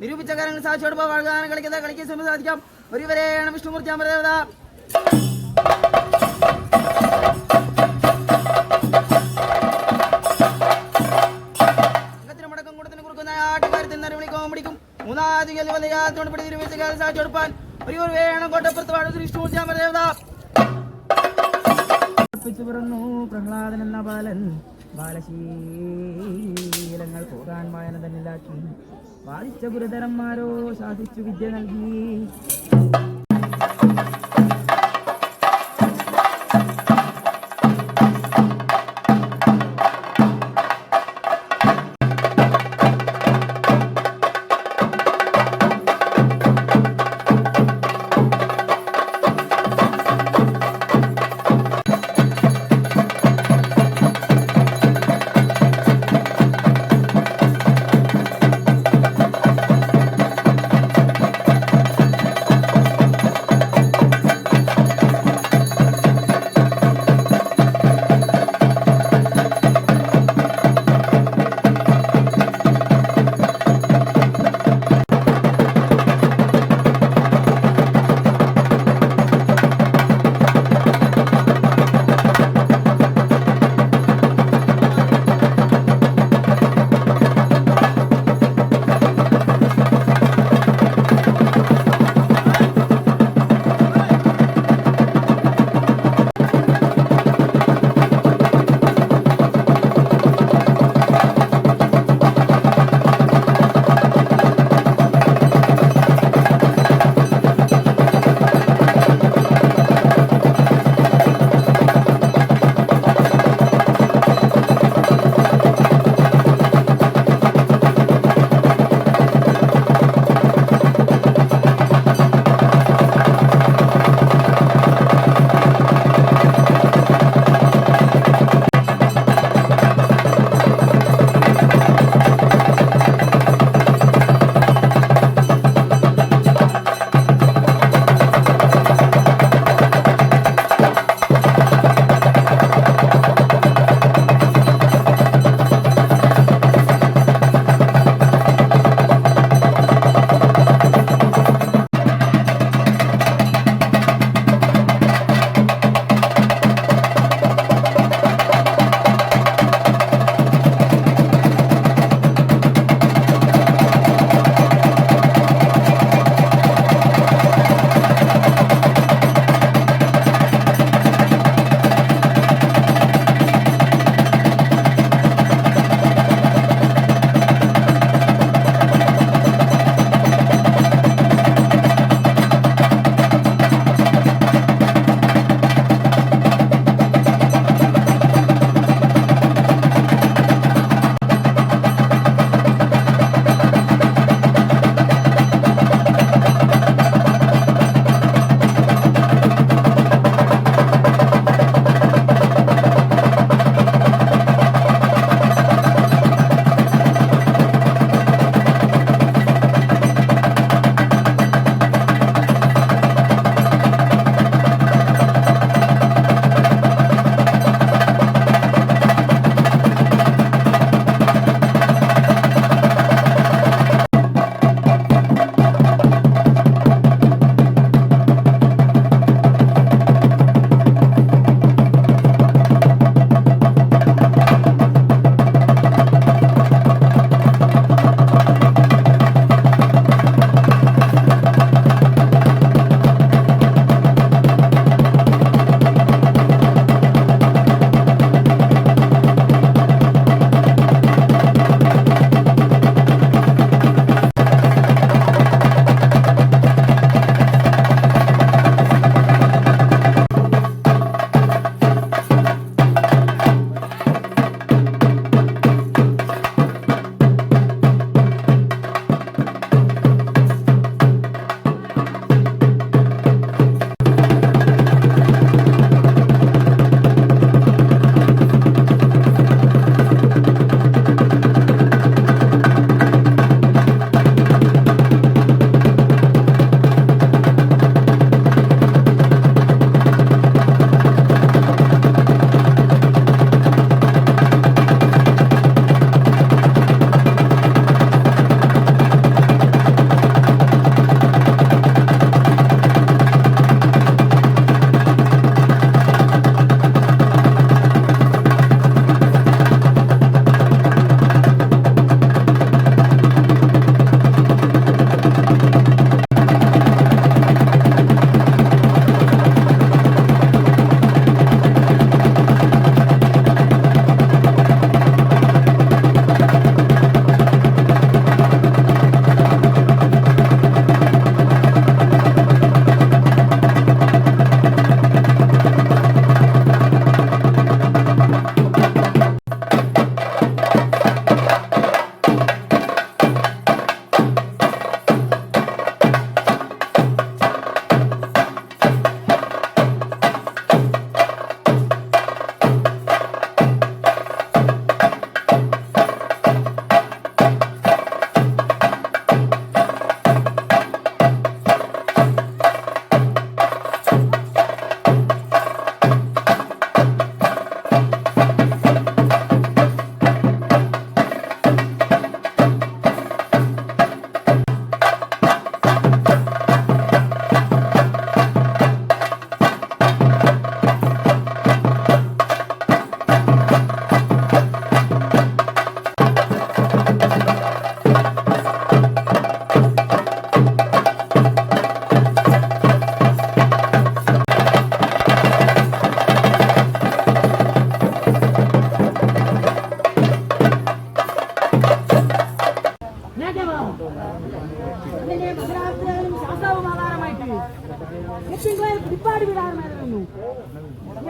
നിരൂപിച്ച കാര്യങ്ങൾ സാക്ഷിയോടൊപ്പം വാഴാൻ കളിക്കാൻ സാധിക്കാം. ഒരുവരെയാണ് വിഷ്ണുമൂർത്തി അമരദേവത. മുടക്കം കൂട്ടത്തിന് കുറുക്കുന്ന ആട്ടുകാരത്തിൽ നിറവിളി കോമഡിക്കും മൂന്നാധികം നിരൂപിച്ച സാക്ഷിയോടൊപ്പാൻ ഒരു വേണം കോട്ടപ്പുറത്ത് വാഴ വിഷ്ണുമൂർത്തി അമരദേവത. പിറന്നു പ്രഹ്ലാദൻ എന്ന ബാലൻ ബാലശീലങ്ങൾ പോകാൻ വായന തന്നിലാക്കി ബാധിച്ച ഗുരുതരന്മാരോ ശാസിച്ചു വിദ്യ നൽകി. കുടിപ്പാട് വിടാറുണ്ടായിരുന്നു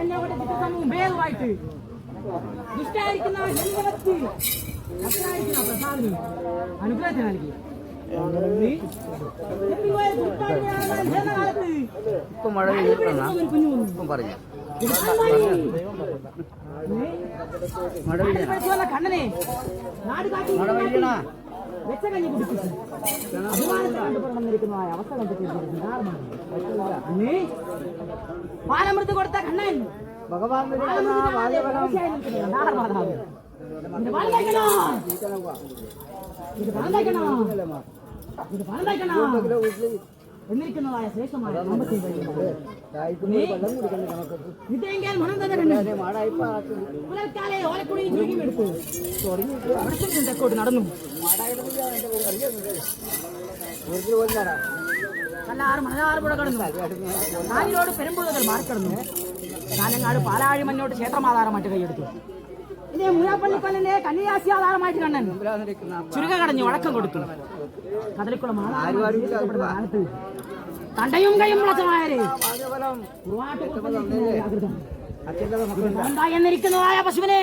എന്നെ അവിടെ സമൂഹം ഭേദമായിട്ട് ദുഷ്ടായിരിക്കുന്ന പ്രസാദിനി അനുഗ്രഹത്തിന് നൽകി മഴ പറഞ്ഞു കണ്ണനെ നാട് കാട്ടി വെച്ചകഞ്ഞി കുടിപ്പിച്ചു വന്നിരിക്കുന്നതായ അവസ്ഥ പാലമൃത്ത് കൊടുത്ത കണ്ണൻ ഭഗവാൻ എന്നിരിക്കുന്നതായ ശ്രേഷ്ഠമായ മണം തന്നെ പുലർക്കാലെ ഓലക്കുടി ചുരുങ്ങിയെടുത്തു തെക്കോട്ട് നടന്നു മലയാറുപുഴ കടന്നു നാലിലോട് പെരുമ്പുഴകൾ മാറിക്കടന്നു കാനങ്ങാട് പാലാഴി മഞ്ഞോട്ട് ക്ഷേത്രമാധാരമായിട്ട് കൈയെടുത്തു ഇനി മുഴപ്പള്ളിപ്പല്ലിന്റെ കന്യാസി ആധാരമായിട്ട് കണ്ണൻ ചുരുക കടഞ്ഞു വഴക്കം കൊടുത്തു കദളിക്കുളം കാലത്ത് തണ്ടയും കൈയും മുളച്ചമായരെ എന്നിരിക്കുന്നതായ പശുവിനെ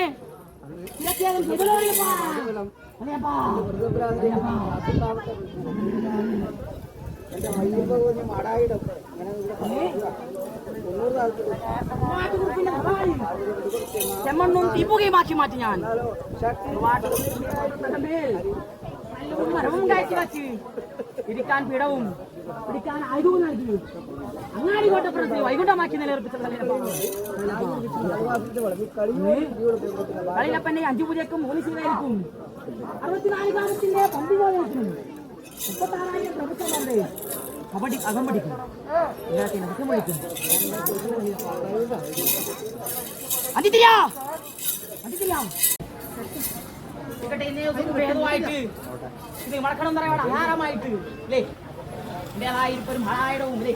ചെമ്മണ്ണും തീപ്പുകയുമാക്കി മാറ്റി ഞാൻ മരവും കയറ്റി വച്ച് ഇരിക്കാൻ പിടവും പിടിക്കാൻ ആയുധവും നൽകി അങ്ങാടി കോട്ടപ്പുറത്ത് വൈകുണ്ഠമാക്കി കളിലപ്പന്റെ 5 പൂജക്കും 3 ശിവയിരിക്കും 64 കാലത്തിന്റെ പമ്പി പോലെ 36,000 പ്രഭുത്വമുണ്ട് അകമ്പടിക്കും ഭേദമായിട്ട് ഇത് മടക്കണം പറയാൻ ആഹാരമായിട്ട് അല്ലേ ഇന്ത്യയിലായിരിക്കും മഴായിടവും അല്ലേ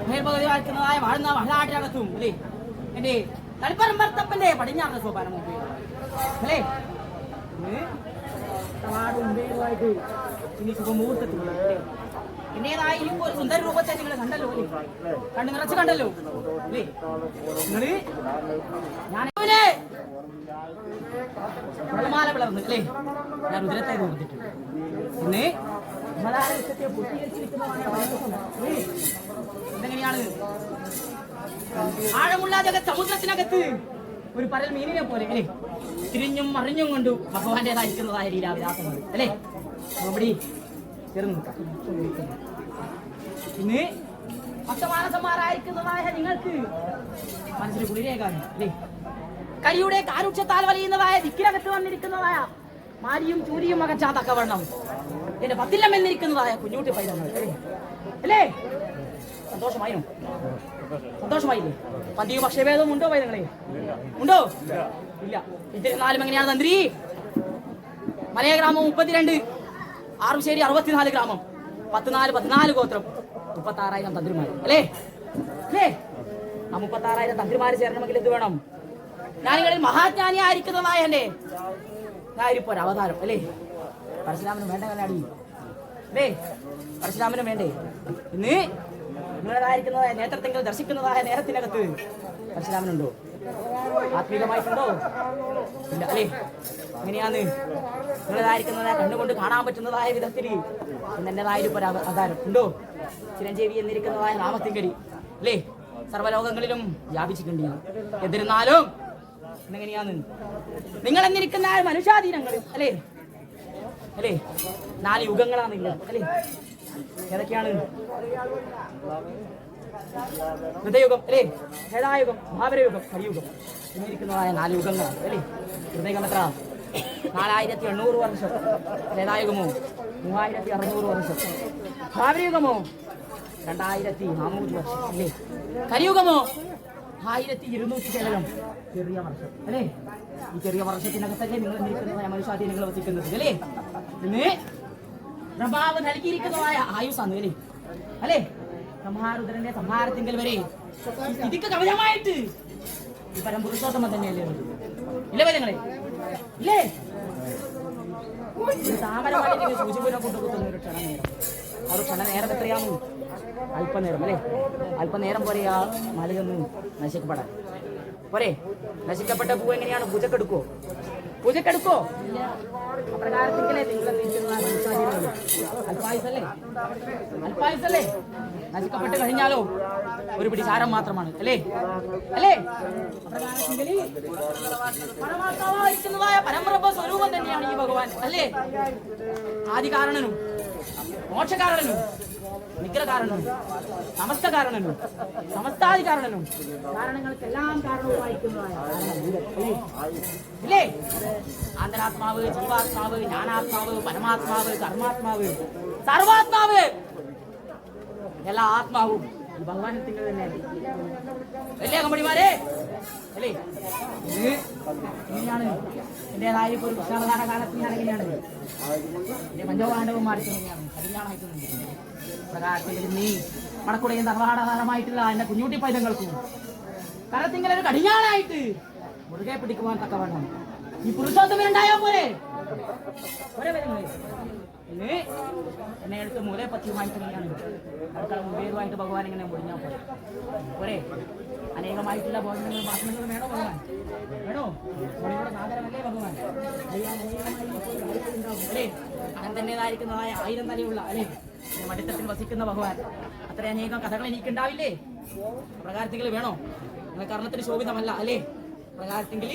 മേൽപകുതി വാഴ്ത്തുന്നതായ വാഴുന്ന മഴനാട്ടിനകത്തും അല്ലേ എന്റെ തളിപ്പറം ഭർത്തപ്പന്റെ പടിഞ്ഞാറ സോപാനം അല്ലേ ായിട്ട് ഇനി ശുഭമുഹൂർത്തത്തിലുള്ള എന്റേതായ ഇനിയിപ്പോ ഒരു സുന്ദര രൂപത്തെ നിങ്ങൾ കണ്ടല്ലോ അല്ലേ കണ്ടു നിറച്ച് കണ്ടല്ലോ അല്ലേ നിങ്ങള് ഞാനവനെ വെള്ളമാല വിളർന്നു അല്ലേ ഞാൻ രുദ്രത്തെ കൊടുത്തിട്ടുണ്ട് പിന്നെ എന്തെങ്ങനെയാണ് ആഴമുള്ള ജഗത്ത് സമുദ്രത്തിനകത്ത് ഒരു പരൽ മീനിനെ പോലെ അല്ലേ തിരിഞ്ഞും മറിഞ്ഞും കൊണ്ടു ഭഗവാന്റേതായിരിക്കുന്നതായ ലീലാവിലാസങ്ങൾ അല്ലേ അവിടെ ചേർന്ന് ഇന്ന് ഭക്തമാനസന്മാരായിരിക്കുന്നതായ നിങ്ങൾക്ക് മനസ്സിൽ കുളിരേകാണ് അല്ലേ കരിയുടെ കാരുക്ഷത്താൽ വലിയുന്നതായ ദിക്കിനകത്ത് വന്നിരിക്കുന്നതായ മാരിയും ചൂരിയും അകച്ചാ തക്കവണ്ണം എന്റെ പത്തില്ലം എന്നിരിക്കുന്നതായ കുഞ്ഞൂട്ടി പൈതങ്ങൾ അല്ലേ സന്തോഷമായിരുന്നു സന്തോഷമായില്ലേ പതിവ് ഭക്ഷ്യഭേദം ഉണ്ടോ പൈതങ്ങളെ ഉണ്ടോ ഇല്ല ഇതിരുന്നാലും എങ്ങനെയാണ് തന്ത്രി മലയ ഗ്രാമം 32 ആറുശ്ശേരി 64 ഗ്രാമം 14 ഗോത്രം 36,000 തന്ത്രിമാർ അല്ലേ അല്ലേ ആ 36,000 തന്ത്രിമാര് ചേരണമെങ്കിൽ എന്ത് വേണം ഞാനിങ്ങളിൽ മഹാജ്ഞാനി ആയിരിക്കുന്നതായ എന്റെ ഞാനിപ്പോ ഒരു അവതാരം അല്ലേ പരശുരാമനും വേണ്ട കല്ലാടി അല്ലേ പരശുരാമനും വേണ്ടേ ഇന്ന് നിങ്ങളതായിരിക്കുന്നതായ നേത്രത്തെങ്കിൽ ദർശിക്കുന്നതായ നേരത്തിനകത്ത് പരശുരാമനുണ്ടോ ആത്മീകമായിട്ടുണ്ടോ ഇല്ല അല്ലേ എങ്ങനെയാന്ന് നിങ്ങളതായിരിക്കുന്നതായ കണ്ണുകൊണ്ട് കാണാൻ പറ്റുന്നതായ വിധത്തിൽ എന്റേതായൊരു അവതാരം ഉണ്ടോ ചിരഞ്ജീവി എന്നിരിക്കുന്നതായ നാമത്തിങ്കടി അല്ലേ സർവ്വലോകങ്ങളിലും വ്യാപിച്ചിട്ടുണ്ട് എന്നിരുന്നാലും എങ്ങനെയാന്ന് നിങ്ങൾ എന്നിരിക്കുന്ന മനുഷ്യാധീനങ്ങൾ അല്ലേ അല്ലേ 4 യുഗങ്ങളാണില്ല അല്ലേ ഏതൊക്കെയാണ് ഹൃദയുഗം അല്ലേ ഹേതായുഗം മഹാപരയുഗം കലിയുഗം എന്നിരിക്കുന്നതായ 4 യുഗങ്ങളാണ് അല്ലേ ഹൃദയകം എത്ര 4,800 വർഷം ഹേതായുഗമോ 3,600 വർഷം മഹാപരയുഗമോ 2,400 വർഷം അല്ലേ കലിയുഗമോ 1,200 കേവലം ചെറിയ വർഷം അല്ലേ ഈ ചെറിയ വർഷത്തിനകത്തല്ലേ നിങ്ങൾ എന്നിരിക്കുന്നതായ മനുഷ്യാധീനങ്ങൾ വസിക്കുന്നത് അല്ലേ ഇന്ന് പ്രഭാവം നൽകിയിരിക്കുന്നതായ ആയുസാണ് അല്ലേ അല്ലേ സംഹാരുദ്രന്റെ സംഹാരത്തിങ്കൽ വരെ ഇതിക്ക് കവചമായിട്ട് ഈ പരമ്പുരുഷോത്തമ തന്നെയല്ലേ ഇല്ലേ വരങ്ങളെ ഇല്ലേ താമര സൂചിപുരം കൊണ്ടുപോകുന്ന ഒരു ക്ഷണനേരം ആ ഒരു ക്ഷണനേരം എത്രയാണോ അല്പനേരം അല്ലേ? അല്പനേരം പോലെ ആ മലയൊന്ന് നശിക്കപ്പെടാൻ പോരെ. നശിക്കപ്പെട്ട പൂ എങ്ങനെയാണ് പൂജക്കെടുക്കോ? പൂജക്കെടുക്കോ? അപ്രകാരത്തിലെ അല്പായുസല്ലേ? നശിക്കപ്പെട്ട് കഴിഞ്ഞാലോ ഒരു പിടി സാരം മാത്രമാണ് അല്ലേ? അല്ലേ? പരമാത്മാവായിരിക്കുന്നതായ പരമപ്രഭ സ്വരൂപം തന്നെയാണ് ഈ ഭഗവാൻ അല്ലേ? ആദികാരണനും മോക്ഷകാരണനും നിഗ്രഹകാരണനും സമസ്തകാരണനും സമസ്താധികാരണനും കാരണങ്ങൾക്കെല്ലാം കാരണവുമായിരിക്കുന്നതായ ഇല്ലേ? ആന്തരാത്മാവ്, ജീവാത്മാവ്, ജ്ഞാനാത്മാവ്, പരമാത്മാവ്, കർമാത്മാവ്, സർവാത്മാവ്, എല്ലാ ആത്മാവും ഈ ഭഗവാനത്തിൽ തന്നെയാണ് അല്ലേ കമ്പടിമാരെ? അല്ലേ? ഇങ്ങനെയാണ് എന്റേതായ ഒരു വിശാലധാര കാലത്ത് ഞാൻ എങ്ങനെയാണ് എന്റെ പഞ്ചപാണ്ഡവന്മാർക്ക് എങ്ങനെയാണ് കടിഞ്ഞാണായിട്ടുണ്ട് പ്രകാരത്തിൽ നീ മണക്കുടയും തറവാടാധാരമായിട്ടുള്ള എന്റെ കുഞ്ഞുട്ടി പൈതങ്ങൾക്കും കരത്തിങ്ങനെ ഒരു കടിഞ്ഞാണായിട്ട് മുറുകെ പിടിക്കുവാൻ തക്കവണ്ണം ഈ പുരുഷോത്തമനുണ്ടായാ പോലെ എന്നെ എടുത്ത് മൂലേ പത്തിയുമായിട്ട് ഇങ്ങനെയാണ് അടുക്കള മുമ്പേതുമായിട്ട് ഭഗവാൻ ഇങ്ങനെ മുടിഞ്ഞാൽ പോലെ പോരെ. അനേകമായിട്ടുള്ള ഭോജനങ്ങൾ ഭാഷണങ്ങൾ വേണോ ഭഗവാൻ? വേണോ? നമ്മുടെ സാധനമല്ലേ ഭഗവാൻ? അല്ലേ? അങ്ങനെ തന്നെതായിരിക്കുന്നതായ 1000 തലയുള്ള അല്ലേ മടിത്തത്തിൽ വസിക്കുന്ന ഭഗവാൻ അത്ര അനേകം കഥകൾ എനിക്കുണ്ടാവില്ലേ? പ്രകാരത്തിങ്കിൽ വേണോ? നിങ്ങൾ കർണത്തിന് ശോഭിതമല്ല അല്ലേ? പ്രകാരത്തിങ്കിൽ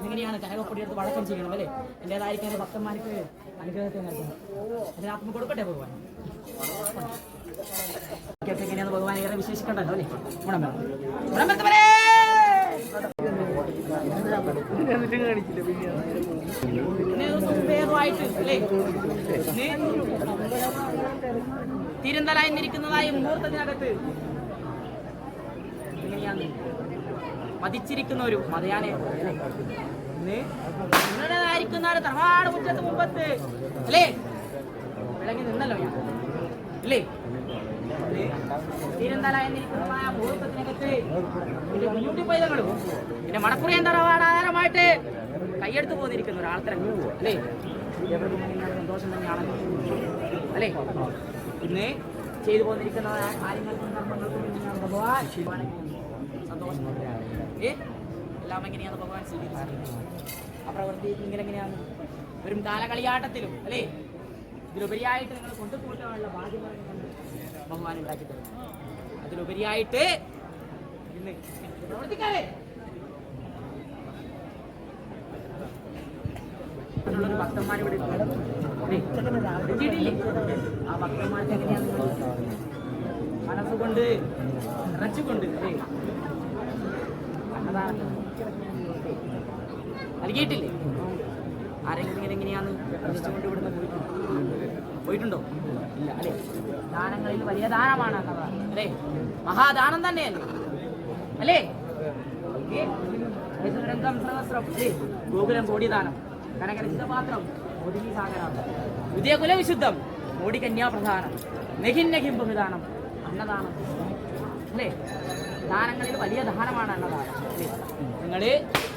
എങ്ങനെയാണ് കനകപ്പൊടിയെടുത്ത് വടക്കം ചെയ്യണം അല്ലേ? എന്റേതായിരിക്കും എന്റെ ഭക്തന്മാർക്ക് അനുഗ്രഹത്തെ നൽകണം. അതിന് ആത്മ കൊടുക്കട്ടെ ഭഗവാൻ. എങ്ങനെയാണ് ഭഗവാൻ ഏറെ വിശേഷിക്കണ്ടല്ലോ അല്ലേ? ഗുണമേത്തവരെ തിരുന്തലായിരിക്കുന്നതായ മുഹൂർത്തത്തിനകത്ത് എങ്ങനെയാണ് മതിച്ചിരിക്കുന്ന ഒരു മതയാനെ നിങ്ങളുടേതായിരിക്കുന്ന ഒരു തറവാട് മുറ്റത്ത് മുമ്പത്ത് അല്ലേ വിളങ്ങി നിന്നല്ലോ ഞാൻ അല്ലേ? തിരുന്തലായിരിക്കുന്നതായ മുഹൂർത്തത്തിനകത്ത് എന്റെ കുഞ്ഞുട്ടി പൈതങ്ങളും പിന്നെ മണക്കുറിയൻ തറവാടാധാരമായിട്ട് കൈയെടുത്ത് പോന്നിരിക്കുന്ന ഒരാൾത്തരം അല്ലേ? സന്തോഷം തന്നെയാണല്ലോ അല്ലേ? ഇന്ന് ചെയ്തു പോന്നിരിക്കുന്ന കാര്യങ്ങൾക്കും കർമ്മങ്ങൾക്കും ഭഗവാൻ സന്തോഷം എല്ലാം എങ്ങനെയാണ് ഭഗവാൻ സ്വീകരിച്ചിരിക്കുന്നത്? ആ പ്രവൃത്തി ഇങ്ങനെയാണ് വെറും കാലകളിയാട്ടത്തിലും അല്ലേ ഇതിലുപരിയായിട്ട് നിങ്ങൾ കൊണ്ടുപോകാനുള്ള ഭാഗ്യം ഭഗവാൻ ഉണ്ടാക്കി തരുന്നു. അതിലുപരിയായിട്ട് ഇന്ന് പ്രവർത്തിക്കാതെ ഒരു ഭക്തന്മാർ ഇവിടെ എത്തിയിട്ടില്ലേ? ആ ഭക്തന്മാർക്ക് എങ്ങനെയാണ് മനസ്സുകൊണ്ട് നിറച്ചുകൊണ്ട് അല്ലേ അന്നദാനം നൽകിയിട്ടില്ലേ? ആരെങ്കിലും ഇങ്ങനെ എങ്ങനെയാണ് പ്രതിഷ്ഠിച്ചുകൊണ്ട് ഇവിടുന്ന് പോയിട്ടുണ്ടോ? ഇല്ല അല്ലേ? ദാനങ്ങളിൽ വലിയ ദാനമാണ് അന്നദാനം അല്ലേ? മഹാദാനം തന്നെയല്ലേ അല്ലേ? ഗോകുലം കോടിദാനം കനകരഹിതപാത്രം മോദിനി സാഗരം ഉദയകുല വിശുദ്ധം മോടി കന്യാപ്രധാനം നെഹിൻ നെഹിം ബഹുദാനം അന്നദാനം അല്ലേ? ദാനങ്ങളിൽ വലിയ ദാനമാണ് അന്നദാനം അല്ലേ? നിങ്ങൾ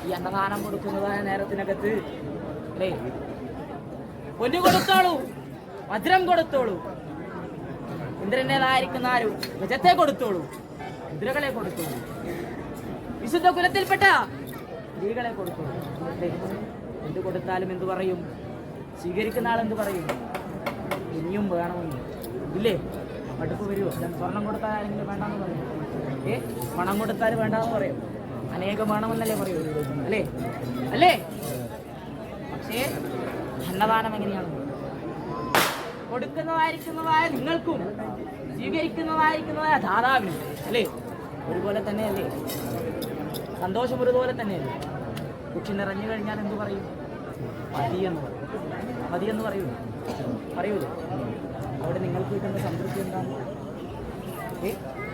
ഈ അന്നദാനം കൊടുക്കുന്നതായ നേരത്തിനകത്ത് അല്ലേ പൊന്നു കൊടുത്തോളൂ, വജ്രം കൊടുത്തോളൂ, ഇന്ദ്രൻ്റെതായിരിക്കുന്ന ആരും ഗജത്തെ കൊടുത്തോളൂ, കുതിരകളെ കൊടുത്തോളൂ, വിശുദ്ധ കുലത്തിൽപ്പെട്ട സ്ത്രീകളെ കൊടുത്തോളൂ. എന്ത് കൊടുത്താലും എന്ത് പറയും? സ്വീകരിക്കുന്ന ആളെന്ത് പറയും? ഇനിയും വേണമെന്ന് ഇല്ലേ? മടുപ്പ് വരുമോ? സ്വർണം കൊടുത്താൽ ആരെങ്കിലും വേണ്ടാന്ന് പറയും? പണം കൊടുത്താൽ വേണ്ടാന്ന് പറയും? അനേകം വേണമെന്നല്ലേ പറയൂ അല്ലേ? അല്ലേ? പക്ഷേ അന്നദാനം എങ്ങനെയാണ്? കൊടുക്കുന്നതായിരിക്കുന്നതായ നിങ്ങൾക്കും സ്വീകരിക്കുന്നതായിരിക്കുന്നതായ ദാതാവിനും അല്ലേ ഒരുപോലെ തന്നെയല്ലേ? സന്തോഷം ഒരുപോലെ തന്നെയല്ലേ? കുക്ഷി നിറഞ്ഞു കഴിഞ്ഞാൽ എന്തു പറയും? മതിയെന്ന് പറയും. മതിയെന്ന് പറയൂലേ? പറയൂലേ? അവിടെ നിങ്ങൾക്ക് കിട്ടുന്ന സംതൃപ്തി എന്താണ്?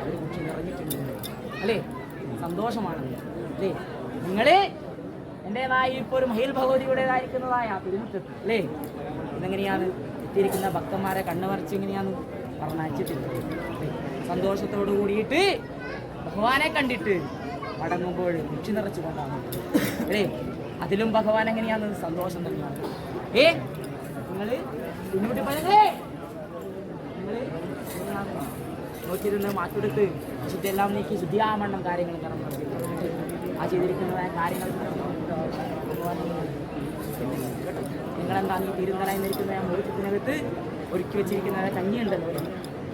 അവർ കുക്ഷി നിറഞ്ഞിട്ടുണ്ട് അല്ലേ? സന്തോഷമാണല്ലോ അല്ലേ? നിങ്ങളെ എൻ്റെതായ ഇപ്പോൾ ഒരു മഹിൽ ഭഗവതിയുടേതായിരിക്കുന്നതായ തിരുമുറ്റത്ത് അല്ലേ ഇതെങ്ങനെയാണ് എത്തിയിരിക്കുന്ന ഭക്തന്മാരെ കണ്ണുമറിച്ച് എങ്ങനെയാണ് പറഞ്ഞിട്ടില്ല? സന്തോഷത്തോടു കൂടിയിട്ട് ഭഗവാനെ കണ്ടിട്ട് മടങ്ങുമ്പോൾ കുക്ഷി നിറച്ചു കൊണ്ടാണ് അല്ലേ? അതിലും ഭഗവാൻ എങ്ങനെയാണ്? സന്തോഷം തന്നെയാണ്. നിങ്ങൾ മുന്നോട്ട് പറഞ്ഞേ നിങ്ങൾ നോക്കിയിരുന്ന് മാറ്റെടുത്ത് ശുദ്ധിയെല്ലാം നീക്കി ശുദ്ധിയാമണ്ണം കാര്യങ്ങൾ കടന്നു ആ ചെയ്തിരിക്കുന്നതായ കാര്യങ്ങൾ നിങ്ങളെന്താ നീ തിരുന്തലായി നിൽക്കുന്ന മുറിക്കത്തിനകത്ത് ഒരുക്കി വെച്ചിരിക്കുന്ന കഞ്ഞിയുണ്ടല്ലോ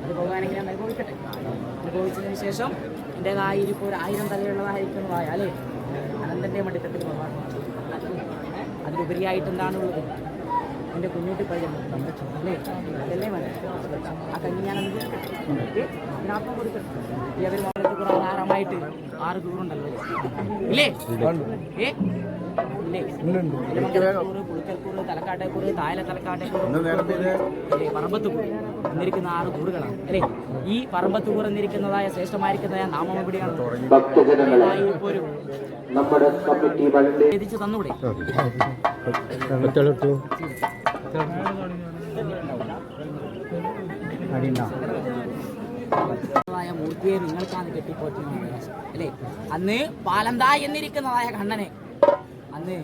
അത് ഭഗവാനെങ്കിൽ ഞാൻ അനുഭവിക്കട്ടെ. അനുഭവിച്ചതിന് ശേഷം എൻ്റെതായ ഇപ്പോൾ 1000 തലയുള്ളതായിരിക്കുന്നതായ അല്ലേ അനന്തൻ്റെ മടിത്തത്തിൽ ഭഗവാൻ അതിലുപരിയായിട്ട് എന്താണുള്ളത് എൻ്റെ കുഞ്ഞുട്ടി പയ്യൻ അല്ലേ അതല്ലേ മതി ആ കഞ്ഞി ഞാൻ അനുഭവിക്കട്ടെ ഇതിനർത്ഥം കൊടുക്കട്ടെ. ഈ അവർ വളരെ കുറേ ആഹാരമായിട്ട് 6 ദൂറുണ്ടല്ലോ ഇല്ലേ പുളിക്കൽക്കൂറ് തലക്കാട്ടേക്കൂറ് തായല തലക്കാട്ടേക്കൂറ് പറമ്പത്തുകൂറ് എന്നിരിക്കുന്ന 6 കൂറുകളാണ് അല്ലേ. ഈ പറമ്പത്തുകൂർ എന്നിരിക്കുന്നതായ ശ്രേഷ്ഠമായിരിക്കുന്നതായ നാമം എവിടെയാണ് എത്തിച്ചു തന്നൂടെ. മൂർത്തിയെ നിങ്ങൾക്കാണ് കെട്ടിപ്പോറ്റുന്നത് അല്ലേ. അന്ന് പാലന്തായി എന്നിരിക്കുന്നതായ കണ്ണനെ അന്ന്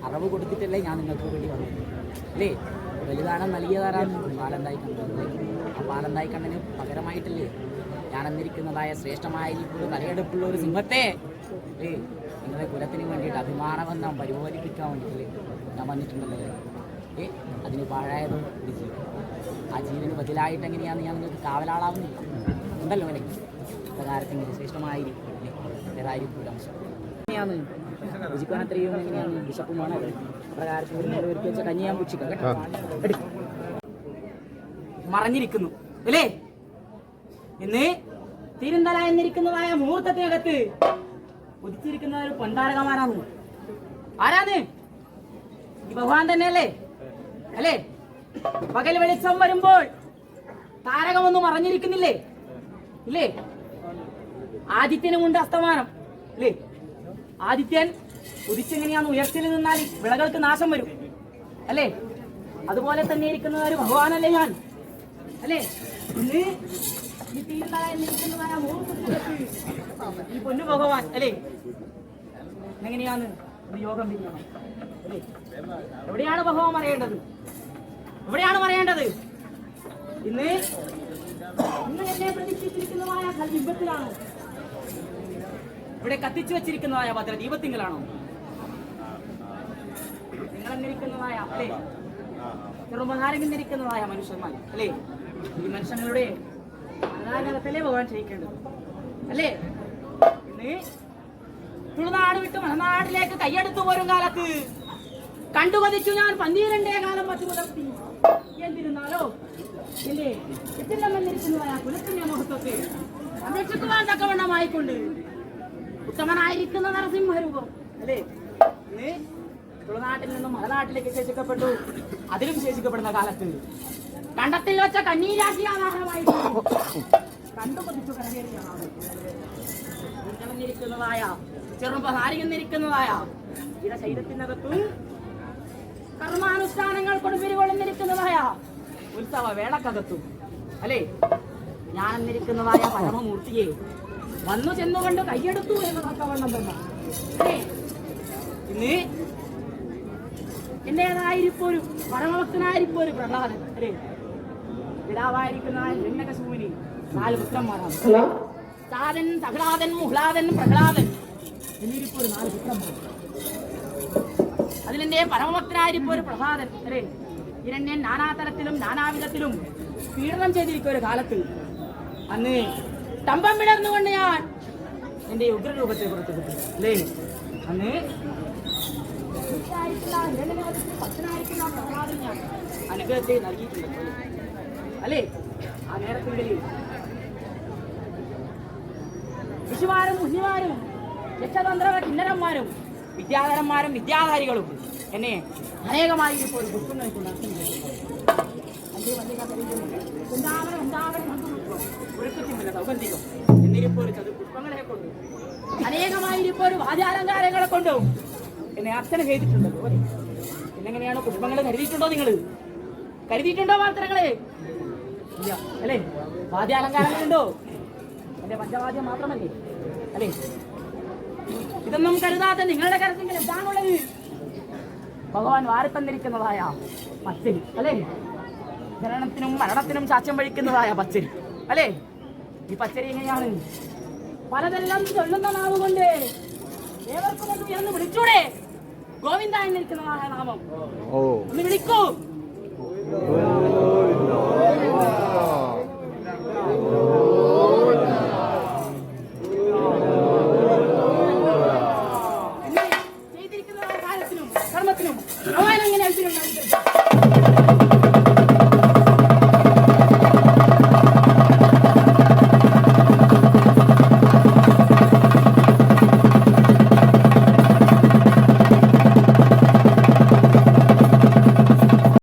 അറിവ് കൊടുത്തിട്ടല്ലേ ഞാൻ നിങ്ങൾക്ക് വേണ്ടി വന്നത് അല്ലേ. ബലിദാനം നൽകിയതാരാണ് പാലന്തായി കണ്ണൻ. ആ പാലന്തായി കണ്ണന് പകരമായിട്ടല്ലേ ഞാൻ എന്നിരിക്കുന്നതായ ശ്രേഷ്ഠമായിരിക്കും തലയെടുപ്പുള്ള ഒരു സിംഹത്തെ അല്ലേ നിങ്ങളുടെ കുലത്തിന് വേണ്ടിയിട്ട് അഭിമാനബന്ധം പരിപാലിപ്പിക്കാൻ വേണ്ടിയിട്ടല്ലേ ഞാൻ വന്നിട്ടുണ്ടല്ലോ. അതിന് പാഴായത് ഒരു ജീവൻ. ആ ജീവന് ബദലായിട്ട് എങ്ങനെയാണെന്ന് ഞാൻ നിങ്ങൾക്ക് കാവലാളാവുന്നില്ല ഉണ്ടല്ലോ അല്ലേ. പ്രകാരത്തെങ്കിലും ശ്രേഷ്ഠമായിരിക്കും അല്ലേ ഏതായിരിക്കും അംശം എങ്ങനെയാണ് രുചിക്കാൻ അത്രയും എങ്ങനെയാണ് വിശപ്പുമാണ് പ്രകാരത്തിൽ ഒരുക്കി വെച്ച കഞ്ഞി ഞാൻ പുച്ഛിക്കാം മറഞ്ഞിരിക്കുന്നു അല്ലേ. ഇന്ന് തിരുന്തല എന്നിരിക്കുന്നതായ മുഹൂർത്തത്തിനകത്ത് ഉദിച്ചിരിക്കുന്ന ഒരു പണ്ടാരകമാരാണ്. ആരാന്ന് ഈ ഭഗവാൻ തന്നെയല്ലേ അല്ലേ. പകൽ വെളിച്ചം വരുമ്പോൾ താരകമൊന്നും മറഞ്ഞിരിക്കുന്നില്ലേ ഇല്ലേ. ആദിത്യനുമുണ്ട് അസ്തമാനം അല്ലേ. ആദിത്യൻ ഉദിച്ചെങ്ങനെയാണ് ഉയർച്ചയിൽ നിന്നാൽ വിളകൾക്ക് നാശം വരും അല്ലേ. അതുപോലെ തന്നെ ഇരിക്കുന്ന ഒരു ഭഗവാനല്ലേ ഞാൻ അല്ലേ. ഇന്ന് ഈ തീരുന്നതായ ഈ പൊന്നു ഭഗവാൻ അല്ലേ എങ്ങനെയാണ് യോഗം തിരിയണം അല്ലേ. എവിടെയാണ് ഭഗവാൻ പറയേണ്ടത് എവിടെയാണ് പറയേണ്ടത്. ഇന്ന് എന്നെ പ്രതീക്ഷിച്ചിരിക്കുന്നതായ ബിംബത്തിലാണോ ഇവിടെ കത്തിച്ചു വെച്ചിരിക്കുന്നതായ ഭദ്രദീപത്തിങ്കലാണോ നിങ്ങളെന്നിരിക്കുന്നതായ അല്ലേ ചെറുമഹാരങ്ങിന്നിരിക്കുന്നതായ മനുഷ്യന്മാർ അല്ലേ. ഈ മനുഷ്യങ്ങളുടെ അനാഗതല്ലേ ഭഗവാൻ ചെയ്യിക്കേണ്ടത് അല്ലേ. ഇന്ന് തുളുനാട് വിട്ട് മലനാടിലേക്ക് കൈയെടുത്തു പോരും കാലത്ത് കണ്ടുപതിച്ചു ഞാൻ 12 കാലം മറ്റു പുലർത്തി. എന്തിരുന്നാലോ ഇല്ലേ എത്തില്ലെന്നിരിക്കുന്നതായ കുലത്തിന്റെ മഹത്വത്തെ സംരക്ഷിക്കുവാൻ തക്കവണ്ണമായിക്കൊണ്ട് ഉത്തമനായിരിക്കുന്ന നരസിംഹരൂപം അല്ലേ. ഇന്ന് തുളുനാട്ടിൽ നിന്നും മലനാട്ടിലേക്ക് ശേഷിക്കപ്പെട്ടു. അതിലും ശേഷിക്കപ്പെടുന്ന കാലത്ത് കണ്ടത്തിൽ വെച്ച കണ്ണീരാശി ആധാരമായി കണ്ടുപതിച്ചു കരകയറിയിരിക്കുന്നതായ ചെറുപ്പഹാരിന്നിരിക്കുന്നതായ ഇട ശരീരത്തിനകത്തും കർമാനുഷ്ഠാനങ്ങൾ കൊടുപിരികൊള്ളുന്നിരിക്കുന്നതായ ഉത്സവ വേളക്കകത്തും അല്ലേ ഞാൻ എന്നിരിക്കുന്നതായ പരമമൂർത്തിയെ വന്നു ചെന്നുകൊണ്ട് കൈയെടുത്തു എന്ന് തക്കവണ്ണം തന്നെ അല്ലേ. ഇന്ന് എന്റേതായിരിപ്പൊരു പരമഭക്തനായിരിപ്പൊരു പ്രഹ്ലാദൻ അല്ലേ. പിതാവായിരിക്കുന്ന ഹിരണ്യകശിപുവിന് 4 പുത്രന്മാരാണ്. സാദൻ സഹ്ലാദൻ മുഹ്ലാദൻ പ്രഹ്ലാദൻ എന്നിരിപ്പൊരു 4 പുത്രന്മാർ. അതിലെന്റെ പരമഭക്തനായിരിപ്പൊരു പ്രഹ്ലാദൻ അല്ലേ ഹിരണ്യൻ നാനാതരത്തിലും നാനാവിധത്തിലും പീഡനം ചെയ്തിരിക്കുന്ന ഒരു കാലത്ത് അന്ന് തമ്പം വിടർന്നുകൊണ്ട് ഞാൻ എന്റെ ഉഗ്രരൂപത്തെ പുറത്തു കിട്ടി അല്ലേ. അന്ന് അനുഗ്രഹത്തെ നൽകിയിട്ടുണ്ട് അല്ലേ. ആ നേരത്തിൻ്റെ ഋഷിമാരും മുനിമാരും യക്ഷതന്ത്ര കിന്നരന്മാരും വിദ്യാധരന്മാരും വിദ്യാധാരികളും എന്നെ അനേകമായി ഇപ്പോൾ ദുഃഖങ്ങളെക്കൊണ്ട് എന്നിരിപ്പോ ഒരു പുഷ്പങ്ങളെ കൊണ്ട് അനേകമായിരിപ്പോ ഒരു വാദ്യാലങ്കാരങ്ങളെ കൊണ്ടും എന്നെ അർച്ചന ചെയ്തിട്ടുണ്ടല്ലോ. എന്നെങ്ങനെയാണോ പുഷ്പങ്ങൾ കരുതിയിട്ടുണ്ടോ നിങ്ങൾ കരുതിയിട്ടുണ്ടോ മാത്രങ്ങളെ ഇല്ല അല്ലേ. വാദ്യാലങ്കാരങ്ങളുണ്ടോ എന്റെ പഞ്ചവാദ്യം മാത്രമല്ലേ അല്ലേ. ഇതൊന്നും കരുതാതെ നിങ്ങളുടെ കരുതെങ്കിൽ എന്താണുള്ളത്. ഭഗവാൻ വാരത്തന്നിരിക്കുന്നതായ പച്ചരി അല്ലേ. ജനനത്തിനും മരണത്തിനും ചാച്ചം വഴിക്കുന്നതായ പച്ചരി അല്ലേ. ഈ പച്ചരി എങ്ങനെയാണ്? പലതെല്ലാം ചൊല്ലുന്ന നാവ് കൊണ്ട് ഏവർക്കും ഒന്ന് ഉയർന്ന് വിളിച്ചൂടെ? ഗോവിന്ദ എന്നിരിക്കുന്നതായ നാമം ഒന്ന് വിളിക്കൂ. ചെയ്തിരിക്കുന്നതായ കാര്യത്തിനും കർമ്മത്തിനും അവൻ എങ്ങനെ